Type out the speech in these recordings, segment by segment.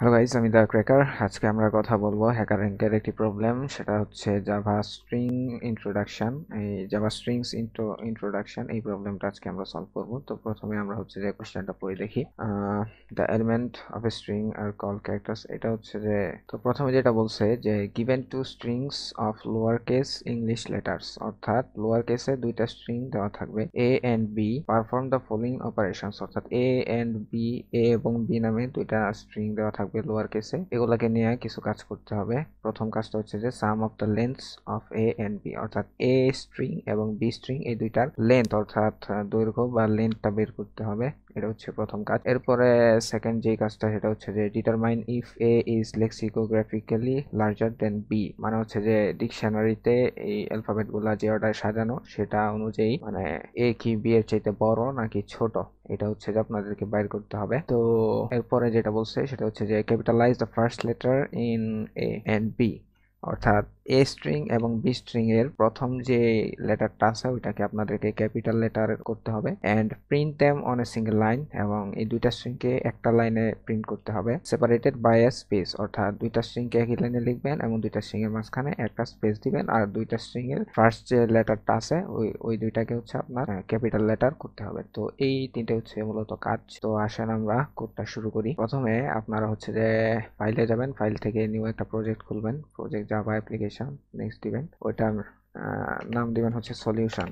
Hello guys, আমি the cracker. আজকে আমরা কথা বলবো হ্যাকার র্যাঙ্কের একটি প্রবলেম, সেটা হচ্ছে জাভা স্ট্রিং ইন্ট্রোডাকশন। এই জাভা স্ট্রিংস ইন্ট্রোডাকশন এই প্রবলেমটা আজকে আমরা সলভ করব। তো প্রথমে আমরা হচ্ছে যে কোশ্চেনটা পড়ে দেখি। The element of a string are call characters. এটা হচ্ছে যে, তো প্রথমে যেটা বলছে যে given two strings of lower case English letters, অর্থাৎ লোয়ার কেসে দুইটা স্ট্রিং দেওয়া থাকবে A and B, perform the following operations, অর্থাৎ এ এন্ড বি, এ এবং বি নামে দুইটা স্ট্রিং দেওয়া থাকবে লোয়ার কেসে। এগুলাকে নিয়ে কিছু কাজ করতে হবে। প্রথম কাজটা হচ্ছে যে sum of the lengths of A and B, অর্থাৎ এ স্ট্রিং এবং বি স্ট্রিং এই দুইটার লেন্থ অর্থাৎ দৈর্ঘ্য বা লেন্থটা বের করতে হবে। এটা হচ্ছে প্রথম কাজ। এরপরে সেকেন্ড যে কাজটা সেটা হচ্ছে যে determine if A is lexicographically larger than B, মানে হচ্ছে যে ডিকশনারিতে এই অ্যালফাবেট গুলা যে অর্ডার সাজানো সেটা অনুযায়ী মানে এ কি বি এর চাইতে বড় নাকি ছোট, এটা হচ্ছে যে আপনাদেরকে বাইর করতে হবে। তো এরপরে যেটা বলছে সেটা হচ্ছে যে capitalize the first letter in a and B, অর্থাৎ এ স্ট্রিং এবং বি স্ট্রিং এর প্রথম যে লেটারটা আছে ওইটাকে আপনাদেরকে ক্যাপিটাল লেটার করতে হবে। And print them on a single line, এবং এই দুইটা স্ট্রিংকে একটা লাইনে প্রিন্ট করতে হবে। সেপারেটেড বাই এ স্পেস, অর্থাৎ দুইটা স্ট্রিংকে একই লাইনে লিখবেন এবং দুইটা স্ট্রিং এর মাঝখানে একটা স্পেস দিবেন, আর দুইটা স্ট্রিং এর ফার্স্ট যে লেটারটা আছে ওই দুইটাকে হচ্ছে আপনার ক্যাপিটাল লেটার করতে হবে। তো এই তিনটে হচ্ছে মূলত কাজ। তো আসেন আমরা কোডটা শুরু করি। প্রথমে আপনারা হচ্ছে যে ফাইলে যাবেন, ফাইল থেকে নিউ একটা প্রজেক্ট খুলবেন, প্রজেক্ট জাভা অ্যাপ্লিকেশন, নেক্সট দিবেন, ওইটার নাম দিবেন হচ্ছে সলিউশন।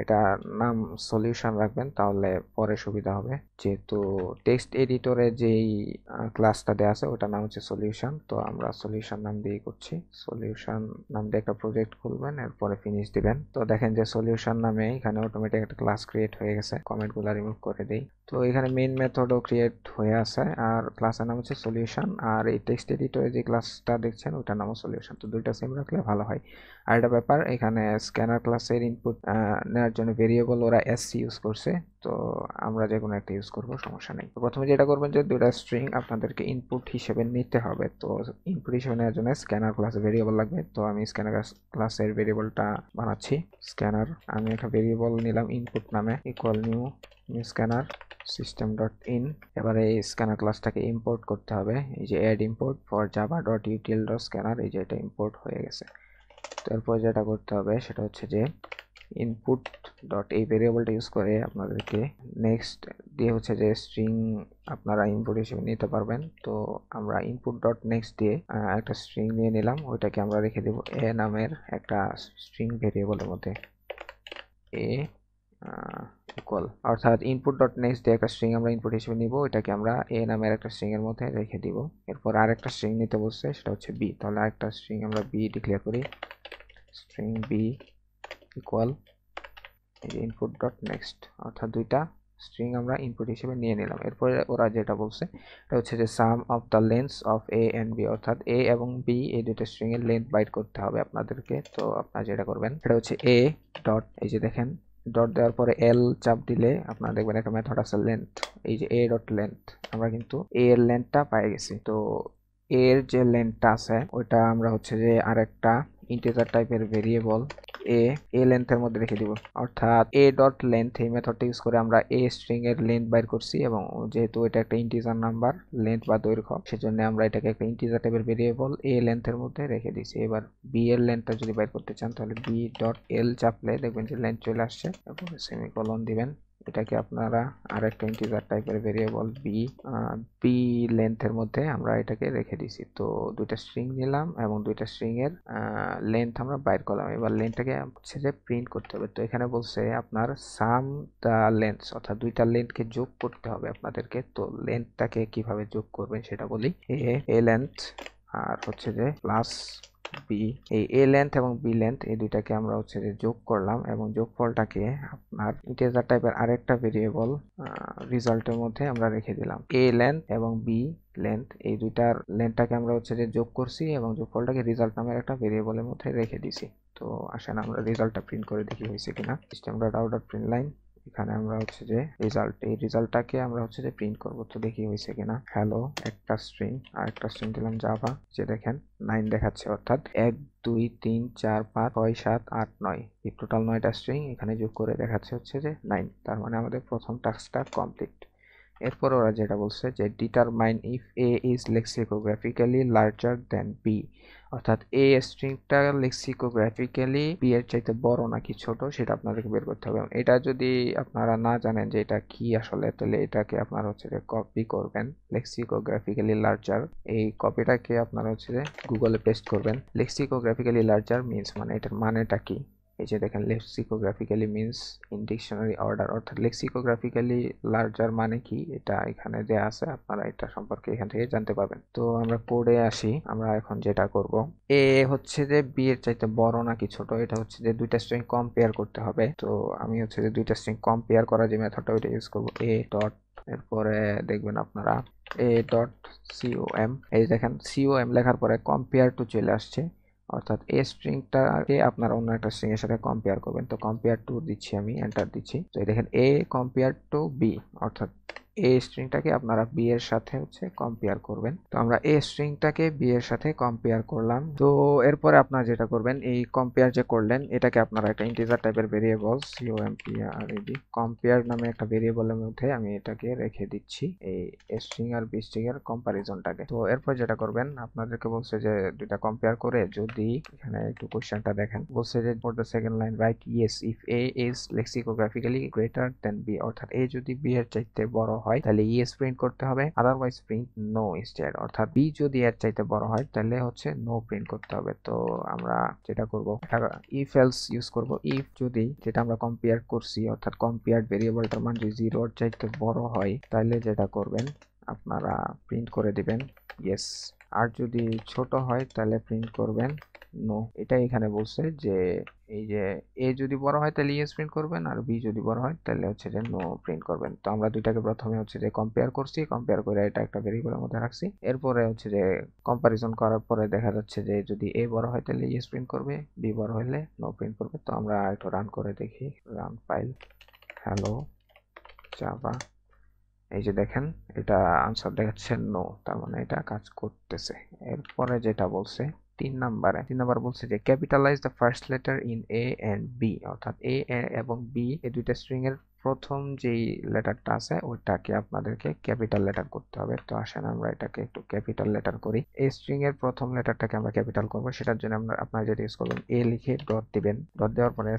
এটা নাম সলিউশন রাখবেন, তাহলে পরে সুবিধা হবে। যেহেতু টেক্সট এডিটরে যেই ক্লাসটা দেওয়া আছে ওটার নাম হচ্ছে সলিউশন, তো আমরা সলিউশন নাম দিয়ে করছি। সলিউশন নাম দিয়ে একটা প্রজেক্ট খুলবেন, এরপরে ফিনিশ দিবেন। তো দেখেন যে সলিউশন নামে এখানে অটোমেটিক একটা ক্লাস ক্রিয়েট হয়ে গেছে। কমেন্টগুলো রিমুভ করে দেই। তো এখানে মেইন মেথডও ক্রিয়েট হয়ে আছে, আর ক্লাসের নাম হচ্ছে সলিউশন, আর এই টেক্সট এডিটরে যে ক্লাসটা দেখছেন ওটার নামও সলিউশন। তো দুইটা সেম রাখলে ভালো হয়। আর একটা ব্যাপার, এখানে স্ক্যানার ক্লাসের ইনপুট নেওয়ার জন্য ভেরিয়েবল ওরা এসসি ইউজ করছে, তো আমরা যে কোনো একটা ইউজ করব, সমস্যা নেই। তো প্রথমে যেটা করবেন যে দুইটা স্ট্রিং আপনাদেরকে ইনপুট হিসেবে নিতে হবে। তো ইনপুট হিসেবে নেওয়ার জন্য স্ক্যানার ক্লাসে ভেরিয়েবল লাগবে। তো আমি স্ক্যানার ক্লাসের ভেরিয়েবলটা বানাচ্ছি। স্ক্যানার, আমি একটা ভেরিয়েবল নিলাম ইনপুট নামে, equal new scanner system dot in. এবারে এই স্ক্যানার ক্লাসটাকে ইম্পোর্ট করতে হবে। এই যে add import for Java dot util dot scanner, এই যে এটা ইম্পোর্ট হয়ে গেছে। তারপর যেটা করতে হবে সেটা হচ্ছে যে ইনপুট ডট এই ভেরিয়েবলটা ইউজ করে আপনাদেরকে নেক্সট দিয়ে হচ্ছে যে স্ট্রিং আপনারা ইনপুট হিসেবে নিতে পারবেন। তো আমরা ইনপুট ডট নেক্সট দিয়ে একটা স্ট্রিং নিয়ে নিলাম, ওইটাকে আমরা রেখে দেব এ নামের একটা স্ট্রিং ভেরিয়েবলের মধ্যে। এ ইকুয়াল, অর্থাৎ ইনপুট ডট নেক্সট দিয়ে একটা স্ট্রিং আমরা ইনপুট হিসেবে নিব, এটাকে আমরা এ নামের একটা স্ট্রিং এর মধ্যে রেখে দিব। এরপর আরেকটা স্ট্রিং নিতে বলছে, সেটা হচ্ছে বি, তাহলে আরেকটা স্ট্রিং আমরা বি ডিক্লেয়ার করি। স্ট্রিং বি ইকুয়াল এই যে ইনপুট ডট নেক্সট, অর্থাৎ দুইটা স্ট্রিং আমরা ইনপুট হিসেবে নিয়ে নিলাম। এরপরে ওরা যেটা বলছে এটা হচ্ছে যে sum of the lengths of A and B, অর্থাৎ এ এবং বি এই দুটো স্ট্রিং এর লেন্থ বাইট করতে হবে আপনাদেরকে। তো আপনারা যেটা করবেন সেটা হচ্ছে এ ডট, এই যে দেখেন ডট দেওয়ার পরে এল চাপ দিলে আপনারা দেখবেন একটা মেথড আছে লেন্থ, এই যে এ ডট লেন্থ, আমরা কিন্তু এ এর লেন্থটা পেয়ে গেছি। তো এর যে লেন্থটা আছে ওইটা আমরা হচ্ছে যে আরেকটা ইন্টিজার টাইপের ভেরিয়েবল এ এ লেন্থের মধ্যে রেখে দিব, অর্থাৎ এ ডট লেন্থ এই মেথডটা ইউজ করে আমরা এ স্ট্রিং এর লেন্থ বাইর করছি, এবং যেহেতু এটা একটা ইন্টিজার নাম্বার লেন্থ বা দৈর্ঘ্য, সেজন্য আমরা এটাকে একটা ইন্টিজার টাইপের ভেরিয়েবল এ লেন্থের মধ্যে রেখে দিয়েছি। এবার বি এর লেন্থটা যদি বাইর করতে চান তাহলে বি ডট এল চাপলে দেখবেন যে লেন্থ চলে আসছে, এবং সেমিকোলন দিবেন। এটাকে আপনারা আরেকটা ইন্টিজার টাইপের ভেরিয়েবল বি লেন্থের মধ্যে আমরা এটাকে রেখে দিছি। তো দুইটা স্ট্রিং নিলাম এবং দুইটা স্ট্রিং এর লেন্থ আমরা বাইর করলাম। এবার লেন্থটাকে হচ্ছে যে প্রিন্ট করতে হবে। তো এখানে বলছে আপনার সাম দ্য লেন্থস, অর্থাৎ দুইটা লেন্থকে যোগ করতে হবে আপনাদেরকে। তো লেন্থটাকে কিভাবে যোগ করবেন সেটা বলি। এ লেন্থ আর হচ্ছে যে প্লাস বি, এই এ লেন্থ এবং বি লেন্থ এই দুইটাকে আমরা হচ্ছে যে যোগ করলাম, এবং যোগফলটাকে আপনার ইন্টিজার টাইপের আরেকটা ভেরিয়েবল রেজাল্টের মধ্যে আমরা রেখে দিলাম। এ লেন্থ এবং বি লেন্থ এই দুইটার লেন্থটাকে আমরা হচ্ছে যে যোগ করছি, এবং যোগফলটাকে রেজাল্ট নামের একটা ভেরিয়েবলের মধ্যে রেখে দিছি। তো আসেন আমরা রেজাল্টটা প্রিন্ট করে দেখি হয়েছে কিনা। System dot out dot print line, এখানে আমরা হচ্ছে যে রেজাল্ট, এই রেজাল্টটাকে আমরা হচ্ছে যে প্রিন্ট করব। তো দেখি হয়েছে কিনা। হ্যালো একটা স্ট্রিং, আর একটা স্ট্রিং দিলাম জাভা, যে দেখেন 9 দেখাচ্ছে, অর্থাৎ 1 2 3 4 5 6 7 8 9 এই টোটাল 9টা স্ট্রিং এখানে যোগ করে দেখাচ্ছে হচ্ছে যে 9। তার মানে আমাদের প্রথম টাস্কটা কমপ্লিট। এরপর ওরা যেটা বলছে যে determine if A is lexicographically larger than B, অর্থাৎ এ স্ট্রিংটা লেক্সিকোগ্রাফিক্যালি বি এর চাইতে বড় নাকি ছোট সেটা আপনাদেরকে বের করতে হবে। এটা যদি আপনারা না জানেন যে এটা কি আসলে, তাহলে এটাকে আপনারা হচ্ছে যে কপি করবেন, লেক্সিকোগ্রাফিক্যালি লার্জার, এই কপিটাকে আপনারা হচ্ছে যে গুগলে পেস্ট করবেন। লেক্সিকোগ্রাফিক্যালি লার্জার মিন্স মানে এটার মানেটা কি, এই যে দেখেন লেক্সিকোগ্রাফিক্যালি মিন্স ইন ডিকশনারি অর্ডার, অর্থাৎ লেক্সিকোগ্রাফিক্যালি লার্জার মানে কি এটা এখানে দেয়া আছে, আপনারা এটা সম্পর্কে এখান থেকে জানতে পারবেন। তো আমরা কোডে আসি, আমরা এখন যেটা করব, এ হচ্ছে যে বি এর চাইতে বড় নাকি ছোট, এটা হচ্ছে যে দুইটা স্ট্রিং কম্পেয়ার করতে হবে। তো আমি হচ্ছে যে দুইটা স্ট্রিং কম্পেয়ার করা যে মেথডটা ওইটা ইউজ করব, এ ডট, এরপরে দেখবেন আপনারা এ ডট সিওএম, এই দেখেন সিওএম লেখার পরে কম্পেয়ার টু চলে আসছে, অর্থাৎ এ স্ট্রিংটাকে আপনারা অন্য একটা স্ট্রিং এর সাথে কম্পেয়ার করবেন। তো কম্পেয়ার টু দিচ্ছি, আমি এন্টার দিচ্ছি। তো এই দেখেন এ কম্পেয়ার টু বি, অর্থাৎ এ স্ট্রিংটাকে আপনারা বি এর সাথে হচ্ছে কম্পেয়ার করবেন। তো আমরা এ স্ট্রিংটাকে বি এর সাথে কম্পেয়ার করলাম। তো এরপরে আপনারা যেটা করবেন, এই কম্পেয়ার যে করলেন এটাকে আপনারা একটা ইন্টিজার টাইপের ভেরিয়েবল COMPARED কম্পেয়ার নামে একটা ভেরিয়েবলের মধ্যে আমি এটাকে রেখে দিচ্ছি, এই স্ট্রিং আর বি স্ট্রিং এর কম্পারিজনটাকে। তো এরপর যেটা করবেন, আপনাদেরকে বলছে যে দুইটা কম্পেয়ার করে যদি, এখানে একটু কোশ্চেনটা দেখেন, বলছে যে for the second line right yes if A is lexicographically greater than B, অর্থাৎ এ যদি বি এর চাইতে বড় হয় তাহলে ইয়েস প্রিন্ট করতে হবে, আদারওয়াইজ প্রিন্ট নো ইনস্টেড, অর্থাৎ বি যদি এর চাইতে বড় হয় তাহলে হচ্ছে নো প্রিন্ট করতে হবে। তো আমরা যেটা করব, ইফ এলস ইউজ করব, ইফ যদি যেটা আমরা কম্পেয়ার করছি অর্থাৎ কম্পেয়ার্ড ভেরিয়েবলটার মান যদি 0 এর চাইতে বড় হয় তাহলে যেটা করবেন আপনারা প্রিন্ট করে দিবেন ইয়েস, আর যদি ছোট হয় তাহলে প্রিন্ট করবেন নো। এটাই এখানে বলছে যে এই যে এ যদি বড় হয় তাহলে ইয়েস প্রিন্ট করবেন, আর বি যদি বড় হয় তাহলে হচ্ছে যে নো প্রিন্ট করবেন। তো আমরা দুইটাকে প্রথমে হচ্ছে যে কম্পেয়ার করছি, কম্পেয়ার করে এটা একটা ভেরিয়েবলের মধ্যে রাখছি, এরপরে হচ্ছে যে কম্পারিজন করার পরে দেখা যাচ্ছে যে যদি এ বড় হয় তাহলে ইয়েস প্রিন্ট করবে, বি বড় হলে নো প্রিন্ট করবে। তো আমরা একটু রান করে দেখি, রান ফাইল হ্যালো জাভা, এই যে দেখেন এটা আনসার দেখাচ্ছে নো, তার মানে এটা কাজ করতেছে। এরপরে যেটা বলছে তিন নাম্বার বলছে যে capitalize the first letter in a and B, অর্থাৎ এ এবং বি এই দুইটা স্ট্রিং এর প্রথম যেই লেটারটা আছে ওইটাকে আপনাদেরকে ক্যাপিটাল লেটার করতে হবে। তো আসেন আমরা এটাকে একটু ক্যাপিটাল লেটার করি। এই স্ট্রিং এর প্রথম লেটারটাকে আমরা ক্যাপিটাল করব, সেটার জন্য আপনারা যেটা ইউজ করবেন, এ লিখে ডট দিবেন, ডট দেওয়ার পরে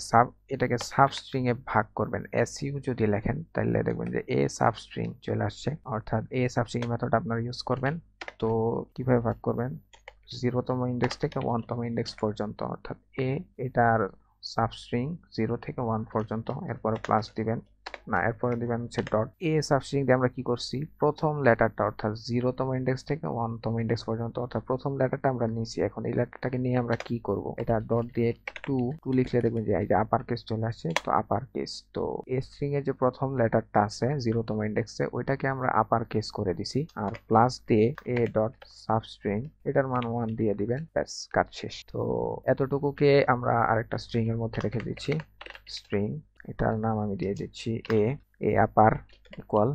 এটাকে সাব স্ট্রিং এ ভাগ করবেন। এসইউ যদি লেখেন তাহলে দেখবেন যে এ সাব স্ট্রিং চলে আসছে, অর্থাৎ এ সাব স্ট্রিং মেথড আপনারা ইউজ করবেন। তো কিভাবে ভাগ করবেন, 0তম ইন্ডেক্স থেকে 1তম ইন্ডেক্স পর্যন্ত, অর্থাৎ এটার সাবস্ট্রিং 0 থেকে 1 পর্যন্ত, এরপরে প্লাস দিবেন, না এরপরে দিবেন হচ্ছে ডট। এ সাবস্ট্রিং দিয়ে আমরা কি করছি, প্রথম লেটারটা অর্থাৎ 0তম ইন্ডেক্স থেকে 1তম ইন্ডেক্স পর্যন্ত, অর্থাৎ প্রথম লেটারটা আমরা নিয়েছি, এখন এই লেটারটাকে নিয়ে আমরা কি করব, এটা ডট দিয়ে টু লিখলে দেখবেন যে এই যে আপার কেস চলে আসছে, তো আপার কেস। তো এই স্ট্রিং এর যে প্রথম লেটারটা আছে 0তম ইন্ডেক্সে ওইটাকে আমরা আপার কেস করে দিছি, আর প্লাস দিয়ে এ ডট সাবস্ট্রিং এটার মান 1 দিয়ে দিবেন, ব্যাস কাজ শেষ। তো এতটুকুকে আমরা আরেকটা স্ট্রিং এর মধ্যে রেখে দিচ্ছি, স্ট্রিং এটার নাম আমি দিয়ে দিচ্ছি এ আপার ইকুয়াল।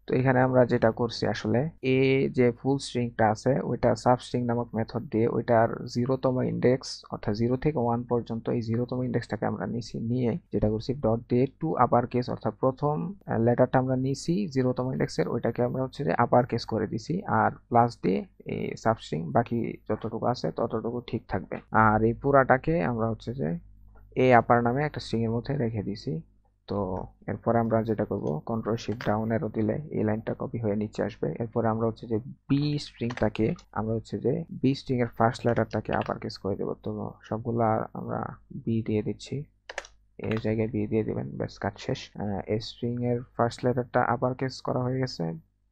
তো এখানে আমরা যেটা করছি আসলে এ যে ফুল স্ট্রিংটা আছে ওইটা সাবস্ট্রিং নামক মেথড দিয়ে ওইটার 0তম ইন্ডেক্স অর্থাৎ 0 থেকে 1 পর্যন্ত এই 0তম ইন্ডেক্সটাকে আমরা নিয়ে যেটা করছি ডট দিয়ে টু আপার কেস, অর্থাৎ প্রথম লেটারটা আমরা নিছি 0তম ইন্ডেক্সের ওইটাকে আমরা হচ্ছে যে আপার কেস করে দিছি, আর প্লাস দিয়ে এই সাবস্ট্রিং বাকি যতটুকু আছে ততটুকু ঠিক থাকবে, আর এই পুরাটাকে আমরা হচ্ছে যে এ আপার নামে একটা স্ট্রিং এর মধ্যে রেখে দিছি। তো এরপরে আমরা যেটা করব, কন্ট্রোল শিফট ডাউন অ্যারো দিলে এই লাইনটা কপি হয়ে নিচে আসবে। এরপরে আমরা হচ্ছে যে বি স্ট্রিংটাকে আমরা হচ্ছে যে বি স্ট্রিং এর ফার্স্ট লেটারটাকে আপার কেস করে দেব। তো সবগুলা আমরা বি দিয়ে দিচ্ছি, এই জায়গায় বি দিয়ে দিবেন, ব্যাস কাজ শেষ। এ স্ট্রিং এর ফার্স্ট লেটারটা আপার কেস করা হয়ে গেছে,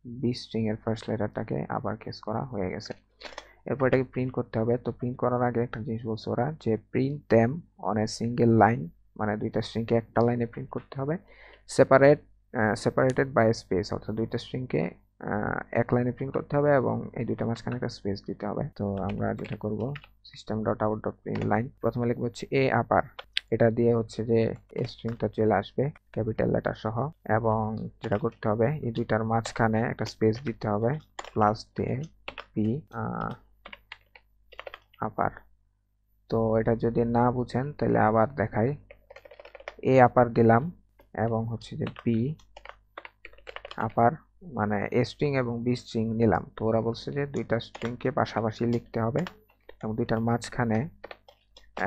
বি স্ট্রিং এর ফার্স্ট লেটারটাকে আপার কেস করা হয়ে গেছে। এরপর এটাকে প্রিন্ট করতে হবে। তো প্রিন্ট করার আগে একটা জিনিস বলছে ওরা যে print them on a single line, মানে দুইটা স্ট্রিংকে একটা লাইনে প্রিন্ট করতে হবে, সেপারেটেড বাই স্পেস, অর্থাৎ দুইটা স্ট্রিংকে এক লাইনে প্রিন্ট করতে হবে এবং এই দুইটা মাঝখানে একটা স্পেস দিতে হবে। তো আমরা যেটা করব, system dot out dot print line, প্রথমে লিখবো হচ্ছে এ আপার, এটা দিয়ে হচ্ছে যে স্ট্রিংটা চলে আসবে ক্যাপিটাল লেটার সহ, এবং যেটা করতে হবে এই দুইটার মাঝখানে একটা স্পেস দিতে হবে, প্লাস দিয়ে বি আপার। তো এটা যদি না বুঝেন তাহলে আবার দেখাই, এ আপার দিলাম এবং হচ্ছে যে বি আবার মানে এ স্ট্রিং এবং বি স্ট্রিং নিলাম, তো ওরা বলছে যে দুইটা স্ট্রিংকে পাশাপাশি লিখতে হবে এবং দুইটার মাঝখানে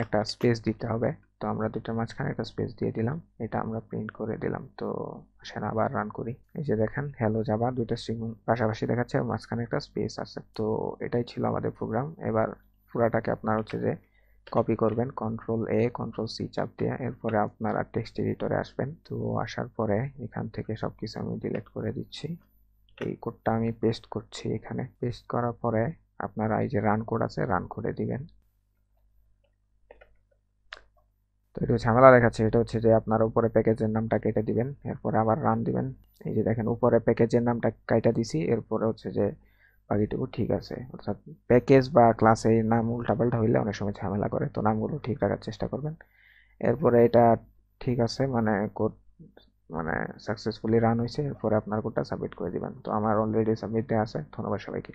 একটা স্পেস দিতে হবে। তো আমরা দুইটার মাঝখানে একটা স্পেস দিয়ে দিলাম, এটা আমরা প্রিন্ট করে দিলাম। তো আসেন আবার রান করি। এই যে দেখেন হ্যালো জাভা, দুইটা স্ট্রিং পাশাপাশি দেখাচ্ছে এবং মাঝখানে একটা স্পেস আছে। তো এটাই ছিল আমাদের প্রোগ্রাম। এবার পুরাটাকে আপনার হচ্ছে যে কপি করবেন Ctrl+A Ctrl+C চাপ দিয়ে, এরপরে আপনারা টেক্সট এডিটরে আসবেন। তো আসার পরে এখান থেকে সবকিছু আমি ডিলিট করে দিচ্ছি। এই কোডটা আমি পেস্ট করছি এখানে। পেস্ট করার পরে আপনারা এই যে রান কোড আছে, রান করে দিবেন। তো একটু ঝামেলা দেখাচ্ছে, এটা হচ্ছে যে আপনার উপরে প্যাকেজের নামটা কেটে দিবেন, এরপরে আবার রান দিবেন। এই যে দেখেন উপরে প্যাকেজের নামটা কাইটা দিছি, এরপরে হচ্ছে যে বাকিটুকু ঠিক আছে। অর্থাৎ প্যাকেজ বা ক্লাসের নাম উল্টাপাল্টা হইলে অনেক সময় ঝামেলা করে, তো নামগুলো ঠিক রাখার চেষ্টা করবেন। এরপরে এটা ঠিক আছে, মানে কোড মানে সাকসেসফুলি রান হয়েছে। এরপরে আপনার কোডটা সাবমিট করে দিবেন। তো আমার অলরেডি সাবমিট দেওয়া আছে। ধন্যবাদ সবাইকে।